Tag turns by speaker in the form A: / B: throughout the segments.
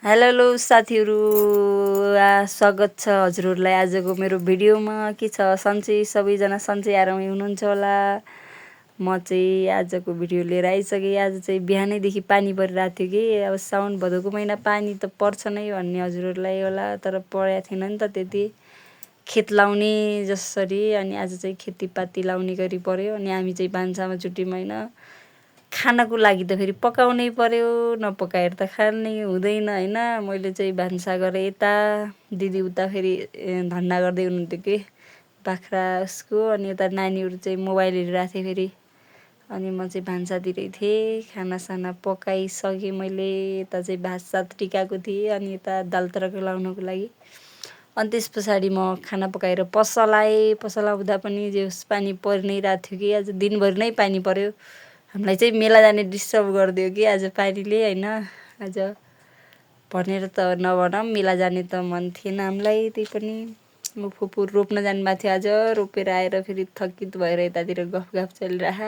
A: Hello साथीहरू, स्वागत छ हजुरहरूलाई आजको मेरो भिडियोमा। के छ, सन्चै सबैजना सन्चै आरामै हुनुहुन्छ होला। म चाहिँ आजको भिडियो लिएर आइसकेँ। आज चाहिँ बिहानैदेखि पानी परिरहेको थियो कि अब साउन भदौको महिना पानी त पर्छ नै भन्ने हजुरहरूलाई होला, तर परेको थिएन नि त त्यति खेत लाउने जसरी। अनि आज चाहिँ खेतीपाती लाउने गरी पर्यो। अनि हामी चाहिँ भान्सामा जुट्यौँ होइन। खानको लागि त फेरि पकाउनै पर्यो, नपकाएर त खानै हुँदैन होइन। मैले चाहिँ भान्सा गरेँ यता, दिदी उता फेरि धन्दा गर्दै हुनुहुन्थ्यो कि बाख्रा उसको। अनि यता नानीहरू चाहिँ मोबाइल हेरिरहेको थिएँ फेरि। अनि म चाहिँ भान्सातिरै थिएँ। खानासाना पकाइसकेँ मैले। यता चाहिँ भात सात टिकाएको थिएँ अनि यता दाल तडका लाउनको लागि। अनि त्यस पछाडि म खाना पकाएर पसल आएँ। पसल आउँदा पनि जे पानी परि नै रहेको थियो कि आज दिनभरि नै पानी पर्यो। हामीलाई चाहिँ मेला जाने डिस्टर्ब गरिदियो कि आज पानीले होइन। आज भनेर त नभनौँ, मेला जाने त मन थिएन हामीलाई। त्यही पनि म फुपू रोप्न जानुभएको थियो आज। रोपेर आएर फेरि थकित भएर यतातिर गफगाफ चलिरह।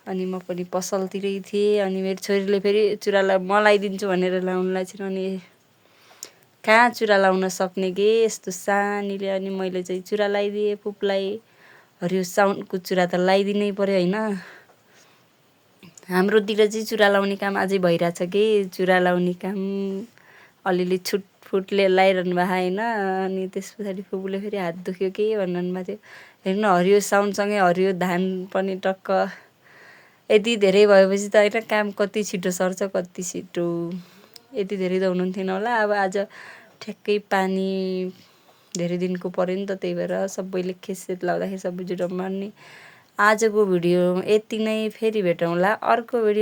A: अनि म पनि पसलतिरै थिएँ। अनि मेरो छोरीले फेरि चुरा मलाइदिन्छु भनेर लाउनुलाई छिन्। अनि कहाँ चुरा लाउन सक्ने कि यस्तो सानीले। अनि मैले चाहिँ चुरा लगाइदिएँ फुपूलाई। हरियो साउनको चुरा त लगाइदिनै पर्यो होइन। हाम्रोतिर चाहिँ चुरा लाउने काम अझै भइरहेछ कि चुरा लाउने काम अलिअलि छुटफुटले लगाइरहनु भएको होइन। अनि त्यस पछाडि फुपूले फेरि हात दुख्यो कि भन्नु भएको थियो। हेर्नु हरियो साउनसँगै हरियो धान पनि टक्क यति धेरै भएपछि त होइन काम कति छिटो सर्छ, कति छिटो। यति धेरै त हुनुहुन्थेन होला। अब आज ठ्याक्कै पानी धेरै दिनको पऱ्यो नि त, त्यही भएर सबैले खेतसेत लाउँदाखेरि सबै जुठो मार्ने। आजको भिडियो यति नै। फेरि भेटौँला अर्को भिडियो।